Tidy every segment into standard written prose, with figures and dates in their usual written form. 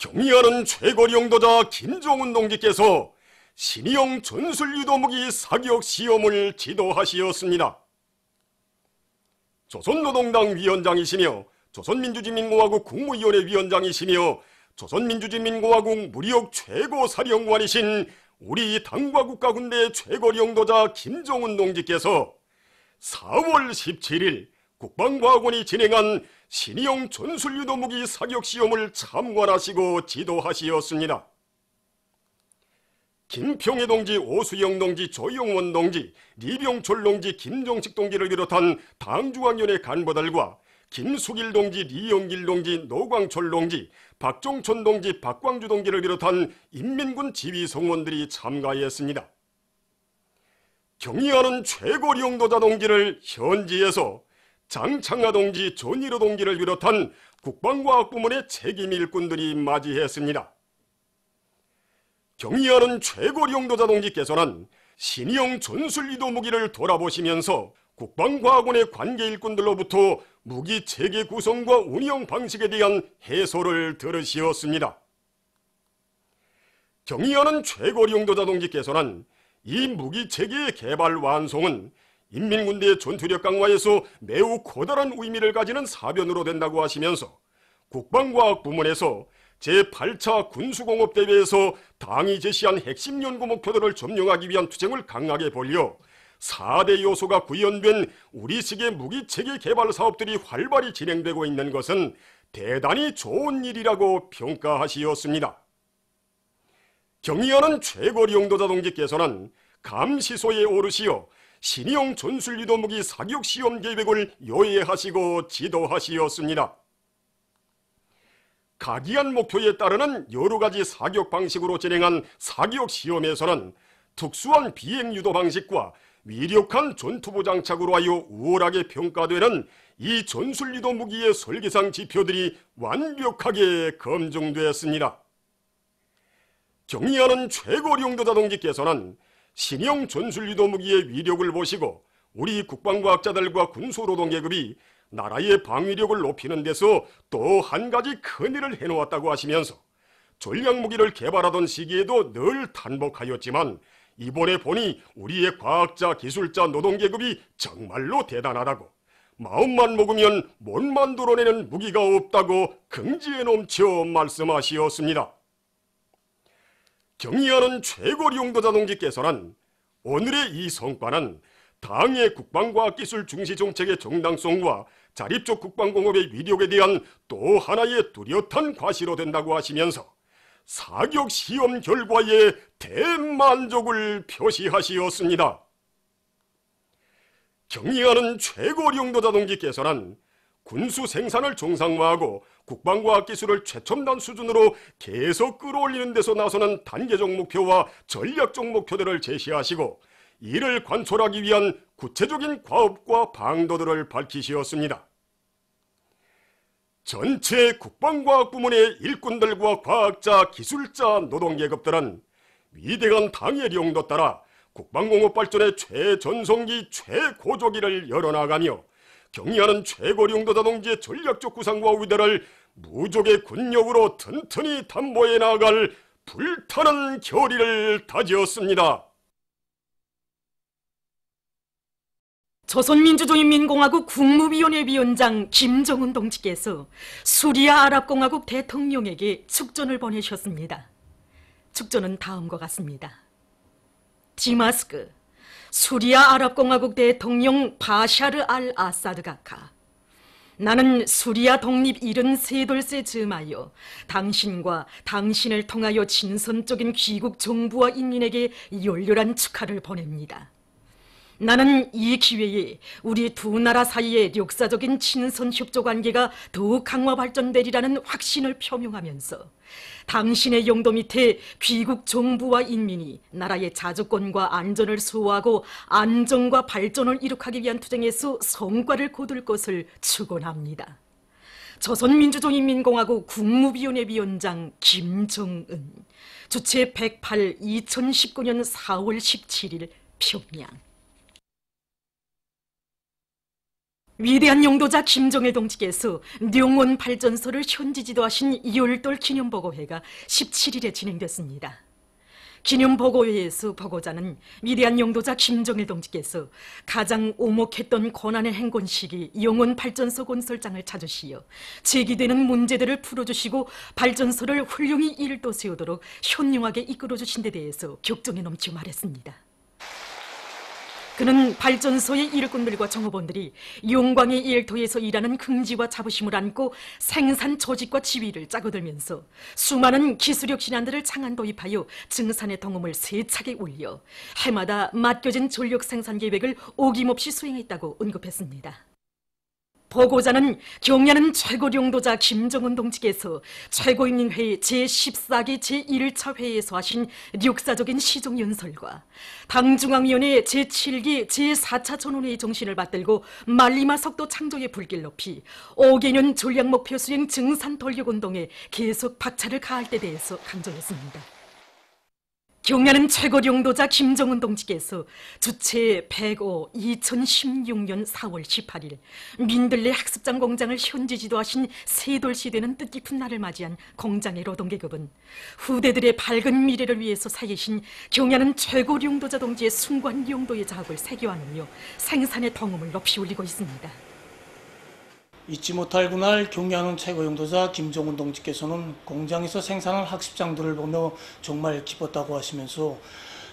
경의하는 최고리 영도자 김정은 동지께서 신의용 전술유도무기 사격 시험을 지도하시었습니다. 조선노동당 위원장이시며 조선민주주의민공화국 국무위원회 위원장이시며 조선민주주의민공화국 무력 최고사령관이신 우리 당과 국가군대 최고리 영도자 김정은 동지께서 4월 17일 국방과학원이 진행한 신의용 전술유도무기 사격시험을 참관하시고 지도하시었습니다. 김평해 동지, 오수영 동지, 조영원 동지, 리병철 동지, 김정식 동지를 비롯한 당중앙위원회 간부들과 김숙일 동지, 리영길 동지, 노광철 동지, 박종천 동지, 박광주 동지를 비롯한 인민군 지휘 성원들이 참가했습니다. 경의하는 최고리 영도자 동지를 현지에서 장창하 동지, 전일호 동지를 비롯한 국방과학부문의 책임 일꾼들이 맞이했습니다. 경의하는 최고리 영도자 동지께서는 신의용 전술유도무기를 돌아보시면서 국방과학원의 관계 일꾼들로부터 무기 체계 구성과 운영 방식에 대한 해설을 들으시었습니다. 경의하는 최고리 영도자 동지께서는 이 무기 체계의 개발 완성은 인민군대의 전투력 강화에서 매우 커다란 의미를 가지는 사변으로 된다고 하시면서 국방과학 부문에서 제8차 군수공업대회에서 당이 제시한 핵심 연구 목표들을 점령하기 위한 투쟁을 강하게 벌여 4대 요소가 구현된 우리식의 무기체계 개발 사업들이 활발히 진행되고 있는 것은 대단히 좋은 일이라고 평가하시었습니다. 경의하는 최고리 영도자 동지께서는 감시소에 오르시어 신의용 전술유도무기 사격시험 계획을 요해하시고 지도하시었습니다. 각이한 목표에 따르는 여러가지 사격 방식으로 진행한 사격시험에서는 특수한 비행유도 방식과 위력한 전투부 장착으로 하여 우월하게 평가되는 이 전술유도무기의 설계상 지표들이 완벽하게 검증되었습니다. 경의하는 최고리 영도자 동지께서는 신의용 전술유도무기의 위력을 보시고 우리 국방과학자들과 군소노동계급이 나라의 방위력을 높이는 데서 또 한 가지 큰일을 해놓았다고 하시면서 전략무기를 개발하던 시기에도 늘 탄복하였지만 이번에 보니 우리의 과학자, 기술자, 노동계급이 정말로 대단하다고, 마음만 먹으면 못 만들어내는 무기가 없다고 긍지에 넘쳐 말씀하시었습니다. 경의하는 최고리 영도자 동지께서는 오늘의 이 성과는 당의 국방과학기술 중시 정책의 정당성과 자립적 국방공업의 위력에 대한 또 하나의 뚜렷한 과시로 된다고 하시면서 사격 시험 결과에 대만족을 표시하시었습니다. 경의하는 최고리 영도자 동지께서는 군수 생산을 정상화하고 국방과학기술을 최첨단 수준으로 계속 끌어올리는 데서 나서는 단계적 목표와 전략적 목표들을 제시하시고 이를 관철하기 위한 구체적인 과업과 방도들을 밝히시었습니다. 전체 국방과학부문의 일꾼들과 과학자, 기술자, 노동계급들은 위대한 당의 령도 따라 국방공업 발전의 최전성기, 최고조기를 열어나가며 경의하는 최고리 영도자 동지의 전략적 구상과 의대를 무족의 군력으로 튼튼히 담보해 나갈 불타는 결의를 다지었습니다. 조선민주주의인민공화국 국무위원회 위원장 김정은 동지께서 수리아 아랍공화국 대통령에게 축전을 보내셨습니다. 축전은 다음과 같습니다. 디마스크, 수리아 아랍공화국 대통령 바샤르 알 아사드 각하, 나는 수리아 독립 73돌세 즈음하여 당신과 당신을 통하여 진선적인 귀국 정부와 인민에게 열렬한 축하를 보냅니다. 나는 이 기회에 우리 두 나라 사이의 역사적인 친선 협조 관계가 더욱 강화 발전되리라는 확신을 표명하면서 당신의 영도 밑에 귀국 정부와 인민이 나라의 자주권과 안전을 수호하고 안정과 발전을 이룩하기 위한 투쟁에서 성과를 거둘 것을 축원합니다. 조선민주주의인민공화국 국무위원회 위원장 김정은, 주최 108 2019년 4월 17일 평양. 위대한 용도자 김정일 동지께서 룡원 발전소를 현지지도하신 열돌 기념보고회가 17일에 진행됐습니다. 기념보고회에서 보고자는 위대한 용도자 김정일 동지께서 가장 오목했던 고난의 행군 시기 영원 발전소 건설장을 찾으시어 제기되는 문제들을 풀어주시고 발전소를 훌륭히 일도 세우도록 현명하게 이끌어주신 데 대해서 격정에 넘쳐 말했습니다. 그는 발전소의 일꾼들과 정업원들이 용광의 일터에서 일하는 긍지와 자부심을 안고 생산 조직과 지위를 짜고들면서 수많은 기술력 신안들을 창안 도입하여 증산의 덩음을 세차게 올려 해마다 맡겨진 전력 생산 계획을 어김없이 수행했다고 언급했습니다. 보고자는 경야는 최고 용도자 김정은 동지께서 최고인민회의 제14기 제1차 회의에서 하신 역사적인 시정연설과 당중앙위원회 제7기 제4차 전원회의 정신을 받들고 말리마 석도 창조의 불길 높이 5개년 전략목표 수행 증산 돌격운동에 계속 박차를 가할 때 대해서 강조했습니다. 경야는 최고 용도자 김정은 동지께서 주체 105 2016년 4월 18일 민들레 학습장 공장을 현지 지도하신 세돌시 되는 뜻깊은 날을 맞이한 공장의 노동계급은 후대들의 밝은 미래를 위해서 새기신 경야는 최고 용도자 동지의 숭고한 용도의 자학을 새겨안으며 생산의 덩음을 높이 올리고 있습니다. 잊지 못할 그날 경야는 최고 용도자 김정은 동지께서는 공장에서 생산한 학습장들을 보며 정말 기뻤다고 하시면서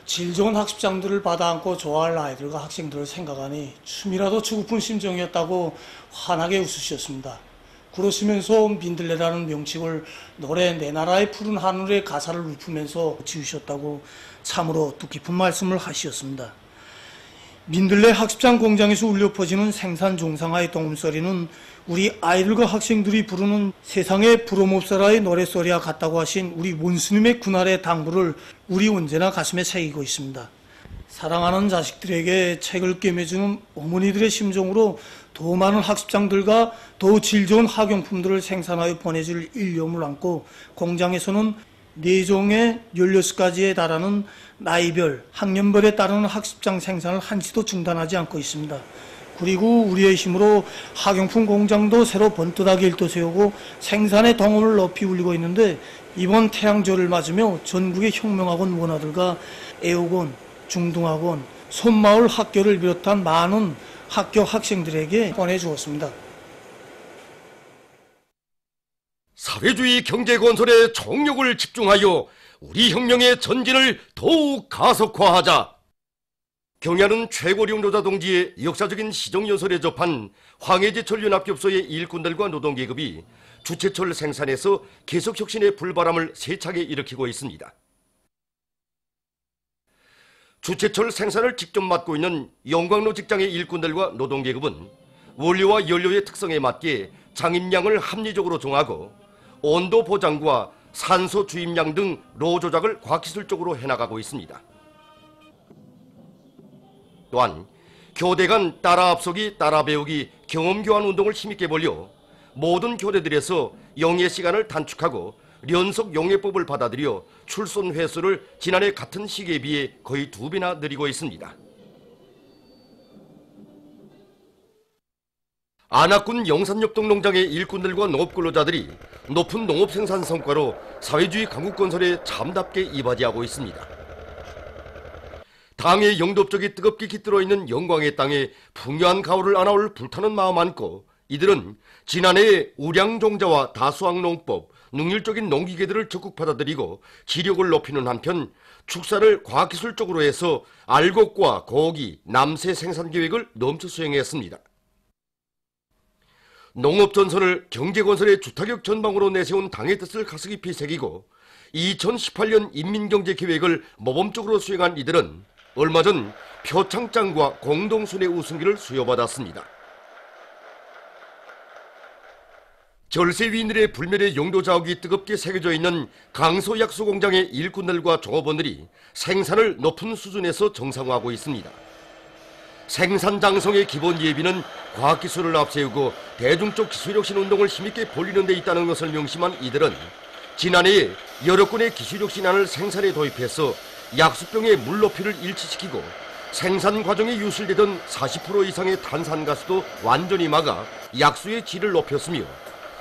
질 좋은 학습장들을 받아안고 좋아할 아이들과 학생들을 생각하니 춤이라도 추고픈 심정이었다고 환하게 웃으셨습니다. 그러시면서 민들레라는 명칭을 노래 내 나라의 푸른 하늘의 가사를 읊으면서 지으셨다고 참으로 뜻깊은 말씀을 하셨습니다. 민들레 학습장 공장에서 울려 퍼지는 생산 종상화의 동음소리는 우리 아이들과 학생들이 부르는 세상의 부름없어라의 노랫소리와 같다고 하신 우리 원수님의 그날의 당부를 우리 언제나 가슴에 새기고 있습니다. 사랑하는 자식들에게 책을 꿰매주는 어머니들의 심정으로 더 많은 학습장들과 더 질 좋은 학용품들을 생산하여 보내줄 일념을 안고 공장에서는 4종의 16가지에 달하는 나이별, 학년별에 따르는 학습장 생산을 한시도 중단하지 않고 있습니다. 그리고 우리의 힘으로 학용품 공장도 새로 번듯하게 일도 세우고 생산의 덩어리를 높이 올리고 있는데 이번 태양절을 맞으며 전국의 혁명학원 원아들과 애호곤, 중등학원, 손마을 학교를 비롯한 많은 학교 학생들에게 보내주었습니다. 사회주의 경제 건설에 총력을 집중하여 우리 혁명의 전진을 더욱 가속화하자. 경야는 최고 용도자 동지의 역사적인 시정연설에 접한 황해제철 연합기업소의 일꾼들과 노동계급이 주체철 생산에서 계속혁신의 불바람을 세차게 일으키고 있습니다. 주체철 생산을 직접 맡고 있는 영광로 직장의 일꾼들과 노동계급은 원료와 연료의 특성에 맞게 장입량을 합리적으로 정하고 온도 보장과 산소 주입량 등 로 조작을 과학기술적으로 해나가고 있습니다. 또한 교대 간 따라 앞서기 따라 배우기 경험교환 운동을 힘있게 벌여 모든 교대들에서 영예 시간을 단축하고 연속 영예법을 받아들여 출손 횟수를 지난해 같은 시기에 비해 거의 2배나 늘리고 있습니다. 안악군 영산협동 농장의 일꾼들과 농업근로자들이 높은 농업 생산 성과로 사회주의 강국 건설에 참답게 이바지하고 있습니다. 당의 영도적이 뜨겁게 깃들어 있는 영광의 땅에 풍요한 가오를 안아올 불타는 마음 안고 이들은 지난해에 우량종자와 다수학농법, 능률적인 농기계들을 적극 받아들이고 지력을 높이는 한편 축사를 과학기술적으로 해서 알곡과 고기, 남새 생산 계획을 넘쳐 수행했습니다. 농업전선을 경제건설의 주타격 전방으로 내세운 당의 뜻을 가슴 깊이 새기고 2018년 인민경제계획을 모범적으로 수행한 이들은 얼마 전 표창장과 공동순회 우승기를 수여받았습니다. 절세위인들의 불멸의 용도자욱이 뜨겁게 새겨져 있는 강소약소공장의 일꾼들과 종업원들이 생산을 높은 수준에서 정상화하고 있습니다. 생산장성의 기본 예비는 과학기술을 앞세우고 대중적 기술혁신 운동을 힘있게 벌이는 데 있다는 것을 명심한 이들은 지난해에 여러 건의 기술혁신안을 생산에 도입해서 약수병의 물높이를 일치시키고 생산 과정에 유출되던 40% 이상의 탄산가스도 완전히 막아 약수의 질을 높였으며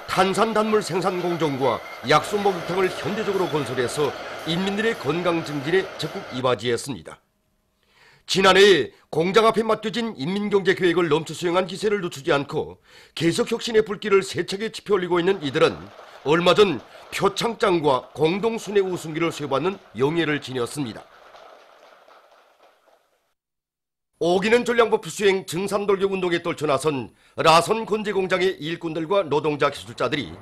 탄산단물 생산 공정과 약수 목욕탕을 현대적으로 건설해서 인민들의 건강 증진에 적극 이바지했습니다. 지난해 공장 앞에 맡겨진 인민경제계획을 넘쳐 수행한 기세를 늦추지 않고 계속 혁신의 불길을 세차게 지펴올리고 있는 이들은 얼마 전 표창장과 공동순회 우승기를 수여받는 영예를 지녔습니다. 오기는 전량법 수행 증산돌격 운동에 떨쳐나선 라선 건재 공장의 일꾼들과 노동자 기술자들이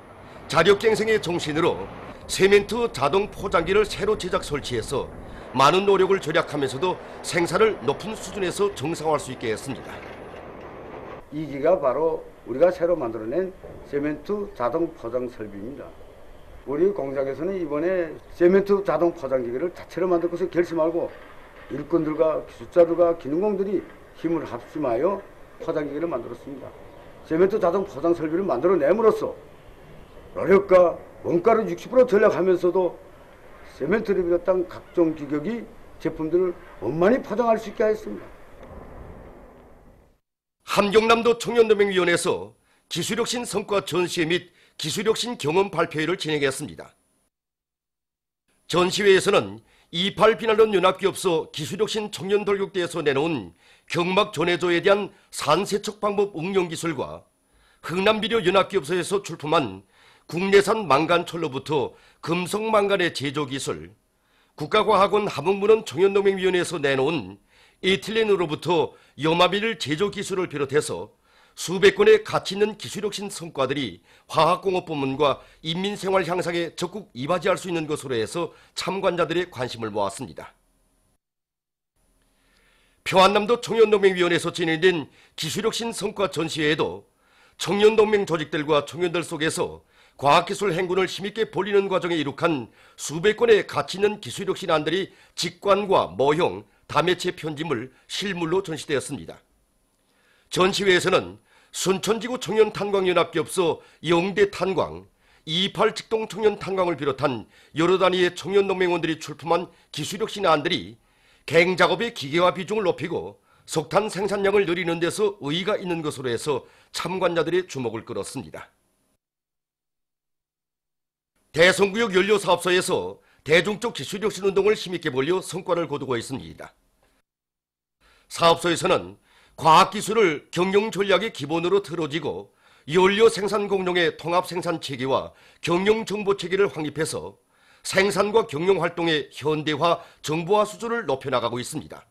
자력갱생의 정신으로 세멘트 자동 포장기를 새로 제작 설치해서 많은 노력을 절약하면서도 생산을 높은 수준에서 정상화할 수 있게 했습니다. 이 기가 바로 우리가 새로 만들어낸 세멘트 자동 포장 설비입니다. 우리 공장에서는 이번에 세멘트 자동 포장기를 자체로 만들 것을 결심하고 일꾼들과 기술자들과 기능공들이 힘을 합심하여 포장기를 만들었습니다. 세멘트 자동 포장 설비를 만들어냄으로써 노력과 원가를 60% 절약하면서도 세멘트를 비롯한 각종 규격이 제품들을 원만히 포장할 수 있게 하였습니다. 함경남도 청년노동위원회에서 기술혁신 성과 전시회 및 기술혁신 경험 발표회를 진행했습니다. 전시회에서는 28 비난론 연합기업소 기술혁신 청년돌격대에서 내놓은 경막 전해조에 대한 산세척 방법 응용 기술과 흥남비료 연합기업소에서 출품한 국내산 망간철로부터 금속 망간의 제조 기술, 국가과학원 함흥문헌 청년농맹위원회에서 내놓은 에틸렌으로부터 염화비를 제조 기술을 비롯해서 수백 건의 가치 있는 기술혁신 성과들이 화학공업부문과 인민생활 향상에 적극 이바지할 수 있는 것으로 해서 참관자들의 관심을 모았습니다. 평안남도 청년농맹위원회에서 진행된 기술혁신 성과 전시회에도 청년동맹 조직들과 청년들 속에서 과학기술 행군을 힘있게 벌리는 과정에 이룩한 수백 건의 가치 있는 기술혁신안들이 직관과 모형, 다매체 편집물, 실물로 전시되었습니다. 전시회에서는 순천지구 청년탄광연합기업소 영대탄광, 28 직동 청년탄광을 비롯한 여러 단위의 청년동맹원들이 출품한 기술혁신안들이 갱작업의 기계화 비중을 높이고 석탄 생산량을 늘리는 데서 의의가 있는 것으로 해서 참관자들의 주목을 끌었습니다. 대성구역 연료사업소에서 대중적 기술혁신 운동을 힘있게 벌려 성과를 거두고 있습니다. 사업소에서는 과학기술을 경영전략의 기본으로 틀어지고 연료 생산 공룡의 통합 생산 체계와 경영 정보 체계를 확립해서 생산과 경영 활동의 현대화, 정보화 수준을 높여나가고 있습니다.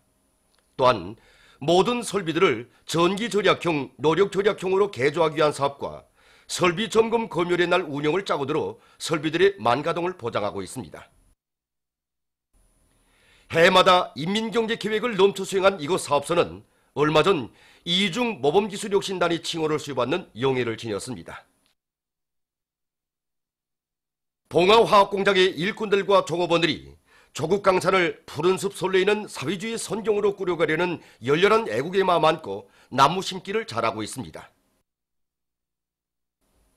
또한 모든 설비들을 전기 절약형, 노력 절약형으로 개조하기 위한 사업과 설비 점검 검열의 날 운영을 짜고 들어 설비들의 만가동을 보장하고 있습니다. 해마다 인민경제계획을 넘쳐 수행한 이곳 사업소는 얼마 전 이중 모범기술혁신단이 칭호를 수여받는 영예를 지녔습니다. 봉화화학공장의 일꾼들과 종업원들이 조국 강산을 푸른 숲 설레이는 사회주의 선경으로 꾸려가려는 열렬한 애국의 마음 안고 나무 심기를 잘하고 있습니다.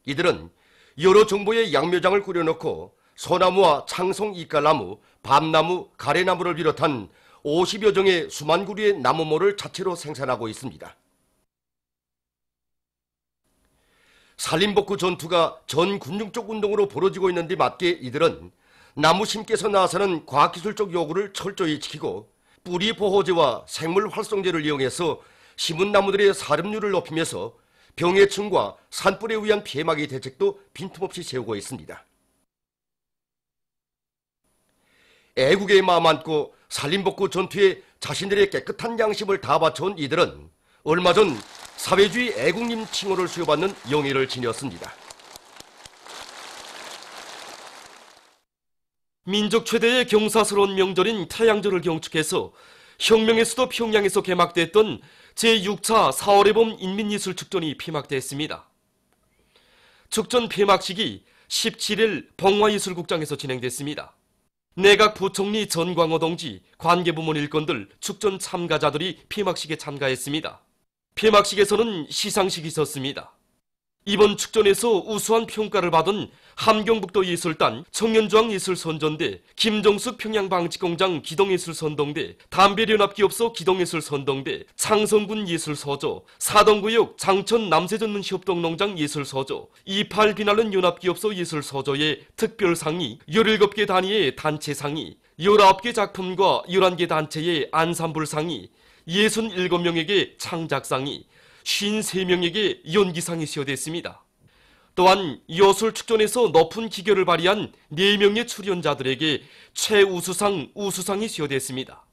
이들은 여러 정보의 양묘장을 꾸려놓고 소나무와 창송 이깔나무, 밤나무, 가래나무를 비롯한 50여 종의 수만 그루의 나무모를 자체로 생산하고 있습니다. 산림복구 전투가 전 군중적 운동으로 벌어지고 있는 데 맞게 이들은 나무 심기에서 나서는 과학기술적 요구를 철저히 지키고 뿌리 보호제와 생물 활성제를 이용해서 심은 나무들의 사름률을 높이면서 병해충과 산불에 의한 피해막이 대책도 빈틈없이 세우고 있습니다. 애국의 마음 안고 산림복구 전투에 자신들의 깨끗한 양심을 다 바쳐온 이들은 얼마 전 사회주의 애국님 칭호를 수여받는 영예를 지녔습니다. 민족 최대의 경사스러운 명절인 태양절을 경축해서 혁명의 수도 평양에서 개막됐던 제6차 4월의 봄 인민예술축전이 폐막됐습니다. 축전 폐막식이 17일 봉화예술국장에서 진행됐습니다. 내각 부총리 전광호 동지, 관계부문 일꾼들, 축전 참가자들이 폐막식에 참가했습니다. 폐막식에서는 시상식이 있었습니다. 이번 축전에서 우수한 평가를 받은 함경북도 예술단, 청년중앙예술선전대, 김정숙 평양방직공장 기동예술선동대, 담배연합기업소 기동예술선동대, 창성군 예술서조, 사동구역 장천 남세전문협동농장 예술서조, 28비날른 연합기업소 예술서조의 특별상이, 17개 단위의 단체상이, 19개 작품과 11개 단체의 안산불상이, 67명에게 창작상이, 53명에게 연기상이 수여됐습니다. 또한 여술축전에서 높은 기교를 발휘한 4명의 출연자들에게 최우수상, 우수상이 수여됐습니다.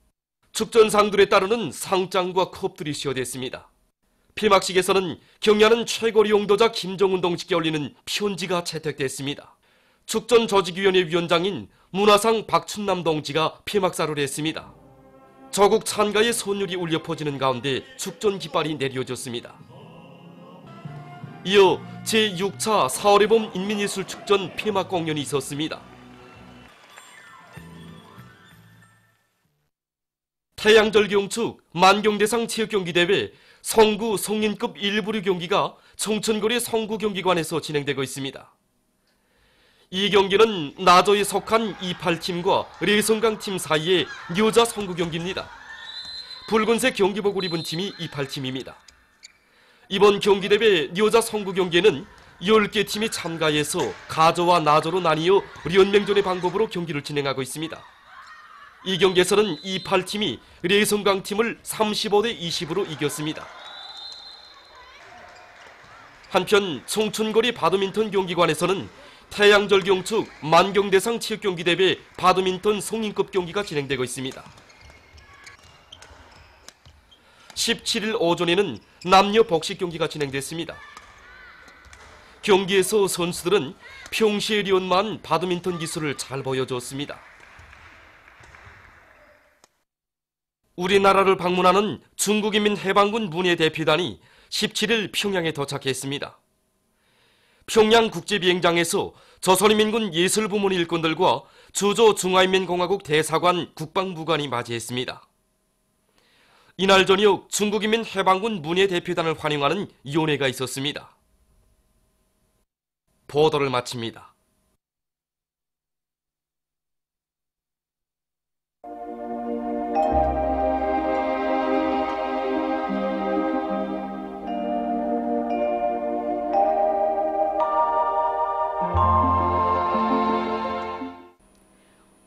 축전상들에 따르는 상장과 컵들이 수여됐습니다. 폐막식에서는 경야는 최고리 용도자 김정은 동지께 올리는 편지가 채택됐습니다. 축전 조직위원회 위원장인 문화상 박춘남 동지가 폐막사를 했습니다. 저국 찬가의 선율이 울려 퍼지는 가운데 축전 깃발이 내려졌습니다. 이어 제6차 4월의 봄 인민예술축전 폐막 공연이 있었습니다. 태양절 경축 만경대상 체육경기대회 성구 성인급 1부류 경기가 청천거리 성구경기관에서 진행되고 있습니다. 이 경기는 나저에 속한 28팀과 레성강팀 사이의 여자 성구 경기입니다. 붉은색 경기복을 입은 팀이 28팀입니다. 이번 경기대회 여자 성구 경기에는 10개 팀이 참가해서 가저와 나저로 나뉘어 연맹전의 방법으로 경기를 진행하고 있습니다. 이 경기에서는 28팀이 레성강팀을 35대 20으로 이겼습니다. 한편 청춘거리 바드민턴 경기관에서는 태양절 경축 만경대상 체육경기대회 바드민턴 성인급 경기가 진행되고 있습니다. 17일 오전에는 남녀 복식 경기가 진행됐습니다. 경기에서 선수들은 평시에 연마한 바드민턴 기술을 잘 보여줬습니다. 우리나라를 방문하는 중국인민해방군 문예대표단이 17일 평양에 도착했습니다. 평양국제비행장에서 조선인민군 예술부문 일꾼들과 주조 중화인민공화국 대사관 국방부관이 맞이했습니다. 이날 저녁 중국인민해방군 문예대표단을 환영하는 연회가 있었습니다. 보도를 마칩니다.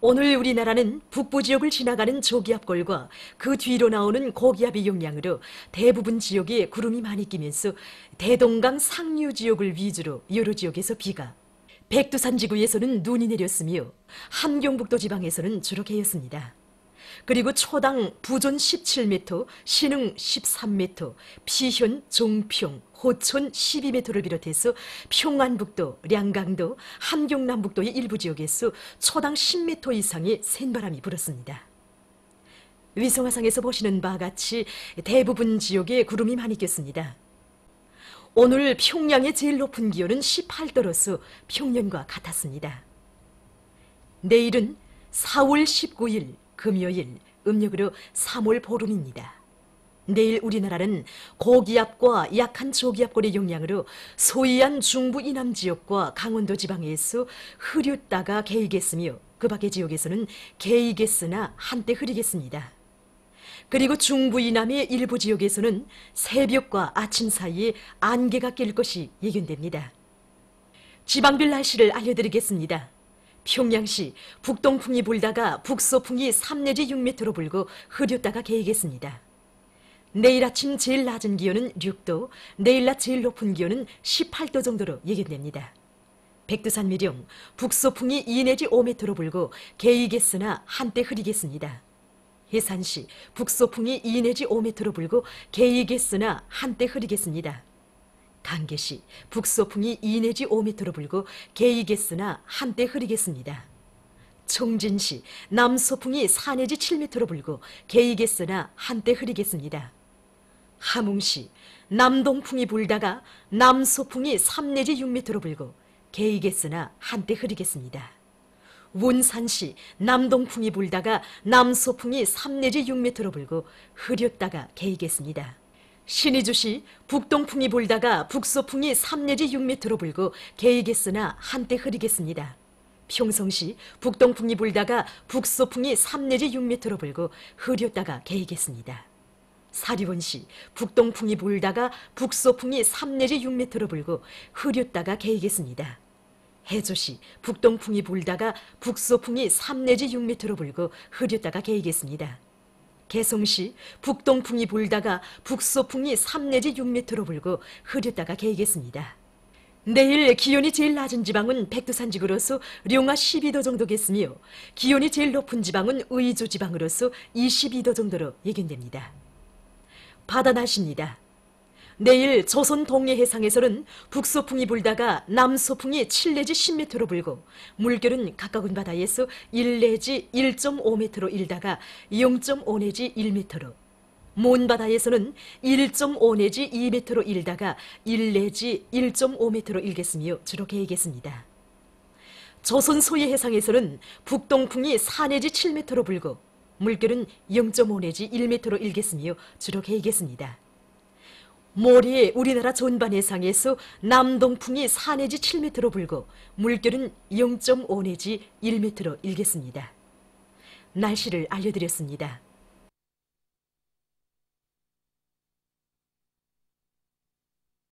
오늘 우리나라는 북부 지역을 지나가는 저기압골과 그 뒤로 나오는 고기압의 영향으로 대부분 지역에 구름이 많이 끼면서 대동강 상류 지역을 위주로 여러 지역에서 비가, 백두산 지구에서는 눈이 내렸으며 함경북도 지방에서는 주로 개였습니다. 그리고 초당 부존 17m, 신흥 13m, 피현, 종평, 호촌 12m를 비롯해서 평안북도, 량강도, 함경남북도의 일부 지역에서 초당 10m 이상의 센바람이 불었습니다. 위성화상에서 보시는 바와 같이 대부분 지역에 구름이 많이 꼈습니다. 오늘 평양의 제일 높은 기온은 18도로서 평년과 같았습니다. 내일은 4월 19일 금요일 음력으로 3월 보름입니다. 내일 우리나라는 고기압과 약한 저기압골의 영향으로 소이안 중부 이남 지역과 강원도 지방에서 흐렸다가 개이겠으며 그 밖의 지역에서는 개이겠으나 한때 흐리겠습니다. 그리고 중부 이남의 일부 지역에서는 새벽과 아침 사이에 안개가 낄 것이 예견됩니다. 지방별 날씨를 알려드리겠습니다. 평양시 북동풍이 불다가 북서풍이 3 내지 6m로 불고 흐렸다가 개이겠습니다. 내일 아침 제일 낮은 기온은 6도, 내일 낮 제일 높은 기온은 18도 정도로 예견됩니다. 백두산 미령 북서풍이 2 내지 5m로 불고 개이겠으나 한때 흐리겠습니다. 해산시 북서풍이 2 내지 5m로 불고 개이겠으나 한때 흐리겠습니다. 강계시 북서풍이 2 내지 5m로 불고 개이겠으나 한때 흐리겠습니다. 청진시 남서풍이 4 내지 7m로 불고 개이겠으나 한때 흐리겠습니다. 함흥시 남동풍이 불다가 남서풍이 3 내지 6m로 불고 개이겠으나 한때 흐리겠습니다. 원산시 남동풍이 불다가 남서풍이 3 내지 6m로 불고 흐렸다가 개이겠습니다. 신의주시 북동풍이 불다가 북서풍이 3 내지 6m로 불고 개이겠으나 한때 흐리겠습니다. 평성시 북동풍이 불다가 북서풍이 3 내지 6m로 불고 흐렸다가 개이겠습니다. 사리원시 북동풍이 불다가 북서풍이 3 내지 6m로 불고 흐렸다가 개이겠습니다. 해조시 북동풍이 불다가 북서풍이 3 내지 6m로 불고 흐렸다가 개이겠습니다. 개성시 북동풍이 불다가 북서풍이 3 내지 6m로 불고 흐렸다가 개이겠습니다. 내일 기온이 제일 낮은 지방은 백두산지구로서 룡화 12도 정도겠으며 기온이 제일 높은 지방은 의주 지방으로서 22도 정도로 예견됩니다. 바다 날씨입니다. 내일 조선 동해 해상에서는 북서풍이 불다가 남서풍이 7 내지 10m로 불고 물결은 가까운 바다에서 1 내지 1.5m로 일다가 0.5 내지 1m로, 먼 바다에서는 1.5 내지 2m로 일다가 1 내지 1.5m로 일겠으며 주로 개이겠습니다. 조선 소해 해상에서는 북동풍이 4 내지 7m로 불고 물결은 0.5 내지 1m로 일겠으며 주로 개이겠습니다. 모레 우리나라 전반 해상에서 남동풍이 4 내지 7m로 불고 물결은 0.5 내지 1m로 일겠습니다. 날씨를 알려드렸습니다.